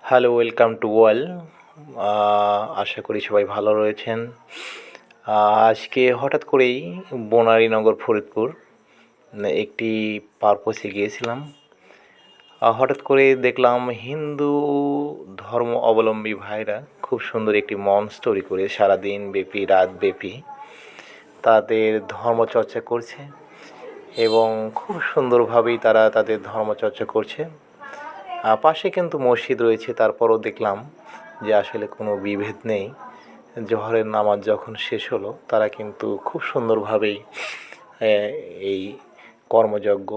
Hello, welcome to all. আশা করি সবাই ভালো রয়েছেন। আজকে হঠাৎ করেই বনানীনগর ফরিদপুর একটি পারপসে গিয়েছিলাম। হঠাৎ করে দেখলাম হিন্দু ধর্ম অবলম্বী ভাইরা খুব সুন্দর একটি মঞ্চ তৈরি করে সারাদিন ব্যাপী রাতব্যাপী তাদের ধর্মচর্চা করছে এবং খুব সুন্দরভাবেই তারা তাদের ধর্মচর্চা করছে। পাশে কিন্তু মসজিদ রয়েছে, তারপরও দেখলাম যে আসলে কোনো বিভেদ নেই। জোহরের নামাজ যখন শেষ হলো তারা কিন্তু খুব সুন্দরভাবেই এই কর্মযজ্ঞ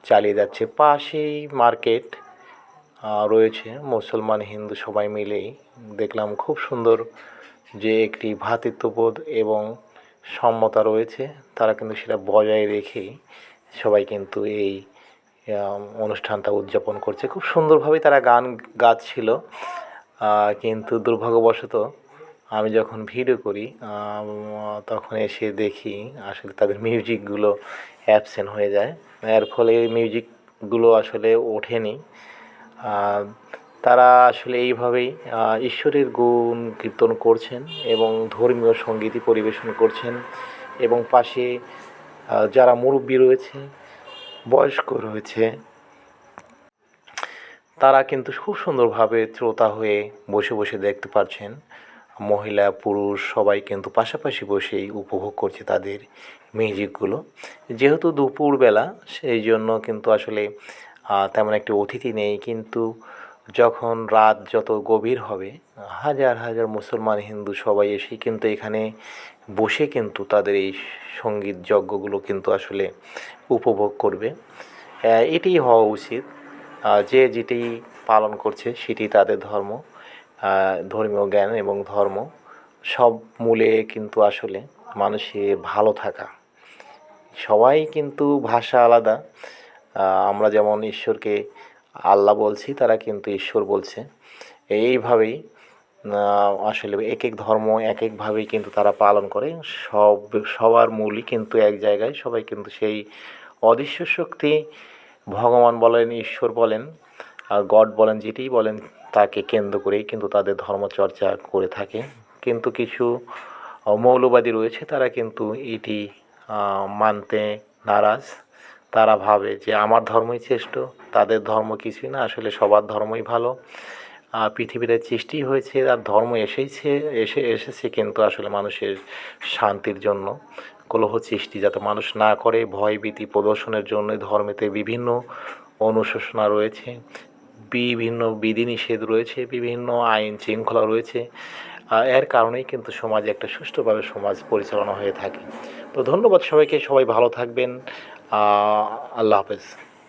চালিয়ে যাচ্ছে। পাশেই মার্কেট রয়েছে, মুসলমান হিন্দু সবাই মিলেই দেখলাম খুব সুন্দর যে একটি ভ্রাতৃত্ববোধ এবং সম্মতা রয়েছে, তারা কিন্তু সেটা বজায় রেখেই সবাই কিন্তু এই অনুষ্ঠানটা উদযাপন করছে। খুব সুন্দরভাবেই তারা গান গাচ্ছিল, কিন্তু দুর্ভাগ্যবশত আমি যখন ভিডিও করি তখন এসে দেখি আসলে তাদের মিউজিকগুলো অ্যাবসেন্ট হয়ে যায়। এর ফলে মিউজিকগুলো আসলে ওঠেনি। তারা আসলে এইভাবেই ঈশ্বরের গুণ কীর্তন করছেন এবং ধর্মীয় সঙ্গীতই পরিবেশন করছেন এবং পাশে যারা মুরব্বি রয়েছে, বয়স্ক রয়েছে, তারা কিন্তু খুব সুন্দরভাবে শ্রোতা হয়ে বসে বসে দেখতে পাচ্ছেন। মহিলা পুরুষ সবাই কিন্তু পাশাপাশি বসেই উপভোগ করছে তাদের মিউজিকগুলো। যেহেতু দুপুরবেলা সেই জন্য কিন্তু আসলে তেমন একটি অতিথি নেই, কিন্তু যখন রাত যত গভীর হবে হাজার হাজার মুসলমান হিন্দু সবাই এসেই কিন্তু এখানে বসে কিন্তু তাদের এই সঙ্গীত যজ্ঞগুলো কিন্তু আসলে উপভোগ করবে। এটাই হওয়া উচিত। যে যেটি পালন করছে সেটি তাদের ধর্ম, ধর্মীয় জ্ঞান এবং ধর্ম সব মূলে কিন্তু আসলে মানুষের ভালো থাকা। সবাই কিন্তু ভাষা আলাদা। আমরা যেমন ঈশ্বরকে আল্লাহ বলছি, তারা কিন্তু ঈশ্বর বলছে। এইভাবেই আসলে এক এক ধর্ম এক একভাবেই কিন্তু তারা পালন করে। সবার মূলই কিন্তু এক জায়গায়, সবাই কিন্তু সেই অদৃশ্য শক্তি, ভগবান বলেন, ঈশ্বর বলেন, গড বলেন, যেটিই বলেন তাকে কেন্দ্র করেই কিন্তু তাদের ধর্মচর্চা করে থাকে। কিন্তু কিছু মৌলবাদী রয়েছে, তারা কিন্তু এটি মানতে নারাজ। তারা ভাবে যে আমার ধর্মই শ্রেষ্ঠ, তাদের ধর্ম কিছুই না, আসলে সবার ধর্মই ভালো। পৃথিবীতে সৃষ্টি হয়েছে আর ধর্ম এসেছে কিন্তু আসলে মানুষের শান্তির জন্য, কলহ সৃষ্টি যাতে মানুষ না করে, ভয়ভীতি প্রদর্শনের জন্য ধর্মেতে বিভিন্ন অনুশোচনা রয়েছে, বিভিন্ন বিধিনিষেধ রয়েছে, বিভিন্ন আইন শৃঙ্খলা রয়েছে। এর কারণেই কিন্তু সমাজে একটা সুষ্ঠুভাবে সমাজ পরিচালনা হয়ে থাকে। তো ধন্যবাদ সবাইকে, সবাই ভালো থাকবেন। আল্লাহ হাফেজ।